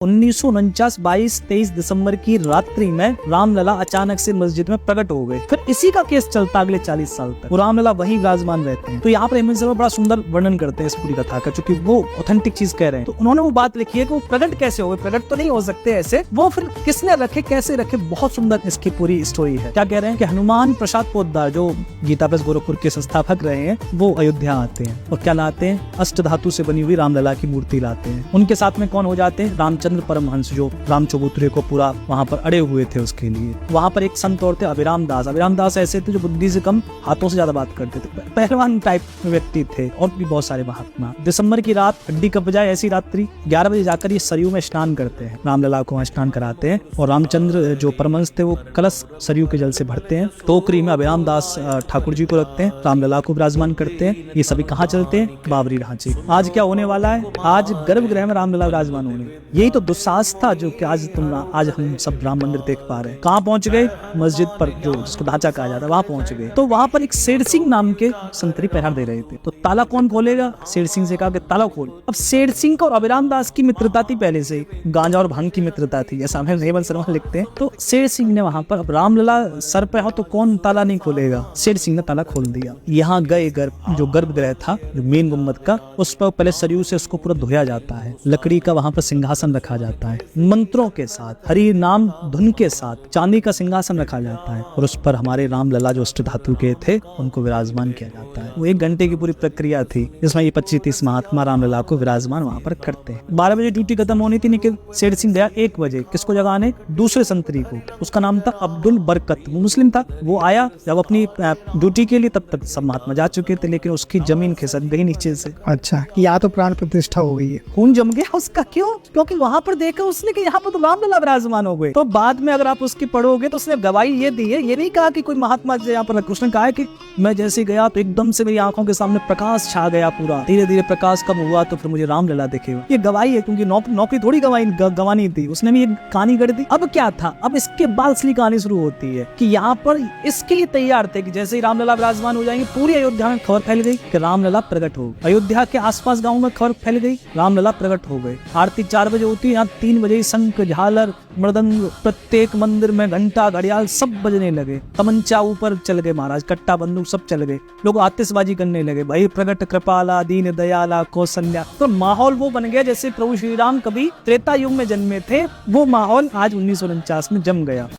1949 22-23 दिसंबर की रात्रि में रामलला अचानक से मस्जिद में प्रकट हो गए। फिर इसी का केस चलता अगले 40 साल तक। वो रामलला वहीं विराजमान रहते हैं। तो यहाँ पर हेमंत शर्मा बड़ा सुंदर वर्णन करते हैं इस पूरी कथा का, क्योंकि वो ऑथेंटिक चीज कह रहे हैं। तो उन्होंने वो बात लिखी है कि वो प्रकट कैसे हो गए, प्रकट तो नहीं हो सकते ऐसे, वो फिर किसने रखे, कैसे रखे, बहुत सुंदर इसकी पूरी स्टोरी है। क्या कह रहे हैं कि हनुमान प्रसाद पोद्दार जो गीता प्रेस गोरखपुर के संस्थापक रहे हैं, वो अयोध्या आते हैं और क्या लाते हैं, अष्ट धातु से बनी हुई रामलला की मूर्ति लाते हैं। उनके साथ में कौन हो जाते हैं, रामचंद्र परमहंस, जो राम चबूतरे को पूरा वहाँ पर अड़े हुए थे उसके लिए। वहाँ पर एक संत और थे अभिराम दास। अभिराम दास ऐसे थे जो बुद्धि से कम हाथों से ज्यादा बात करते थे, पहलवान टाइप व्यक्ति थे, और भी बहुत सारे महात्मा। दिसंबर की रात हड्डी कप जाए ऐसी रात्रि 11 बजे जाकर ये सरयू में स्नान करते हैं, रामलला को वहाँ स्नान कराते हैं। और रामचंद्र जो परमहंस थे वो कलश सरयू के जल से भरते हैं, टोकरी में अभिराम दास ठाकुर जी को रखते हैं, रामलला को विराजमान करते हैं। ये सभी कहाँ चलते हैं, बाबरी ढांचे। आज क्या होने वाला है, आज गर्भगृह में रामलला विराजमान होंगे। यही तो दुस्साहस था जो कि आज हम सब राम मंदिर देख पा रहे हैं। कहाँ पहुंच गए, मस्जिद पर जो उसको ढांचा कहा जाता है वहां पहुंच गए। तो वहां पर एक शेर सिंह नाम के संतरी पहरा दे रहे थे। तो ताला कौन खोलेगा, शेर सिंह से कहा कि ताला खोल। अब शेर सिंह और अभिराम दास की मित्रता थी पहले से, गांजा और भांग की मित्रता थी, ऐसा हमें हेमंत शर्मा लिखते हैं। तो शेर सिंह ने वहां पर, अब रामलला सर पे हो तो कौन ताला नहीं खोलेगा, शेर सिंह ने ताला खोल दिया। यहाँ गए जो गर्भगृह था, जो मेन गुम्बद का, उस पर पहले सरयू से उसको पूरा धोया जाता है, लकड़ी का वहां पर सिंहासन रखा जाता है, मंत्रों के साथ, हरि नाम धुन के साथ चांदी का सिंहासन रखा जाता है, और उस पर हमारे रामलला जो अष्ट धातु के थे उनको विराजमान किया जाता है। वो 1 घंटे की पूरी प्रक्रिया थी, जिसमें ये 25-30 महात्मा रामलला को विराजमान वहां पर करते हैं। 12 बजे ड्यूटी खत्म होनी थी, लेकिन शेर सिंह गया 1 बजे। किसको जगाने, दूसरे संतरी को, उसका नाम था अब्दुल बरकत, वो मुस्लिम था। वो आया जब अपनी ड्यूटी के लिए, तब तक सब महात्मा जा चुके थे, लेकिन उसकी जमीन खिसक गई नीचे से। अच्छा, या तो प्राण प्रतिष्ठा हो गई है, खून जम गया उसका। क्यों, क्योंकि वहां पर देखा उसने कि यहाँ पर तो रामलला विराजमान हो गए। तो बाद में अगर आप उसकी पढ़ोगे तो उसने गवाही ये दी है, ये नहीं कहा कि कोई महात्मा यहाँ पर, उसने कहा है कि मैं जैसे गया तो एकदम से मेरी आंखों के सामने प्रकाश छा गया पूरा, धीरे धीरे प्रकाश कब हुआ तो फिर मुझे रामलला दिखे। ये गवाही है, क्योंकि नौकरी थोड़ी गवानी थी, उसने भी एक कहानी गढ़ दी। अब क्या था, अब इसके बाद असली कहानी शुरू होती है कि यहाँ पर इसके लिए तैयार थे कि जैसे ही रामलला विराजमान हो जाएंगे, पूरी अयोध्या में खबर फैल गई कि रामलला प्रकट हो। अयोध्या के आसपास गाँव में खबर फैल गई, रामलला प्रकट हो गए। आरती 4 बजे होती है, यहाँ 3 बजे शंख झालर मृदंग, प्रत्येक मंदिर में घंटा घड़ियाल सब बजने लगे, तमंचा ऊपर चल गए महाराज, कट्टा बंदूक सब चल गए, लोग आतिशबाजी करने लगे, भाई प्रकट कृपाला दीन दयाला कौशल्या। तो माहौल वो बन गया जैसे प्रभु श्री राम कभी त्रेता युग में जन्मे थे, वो माहौल आज 1949 में जम गया।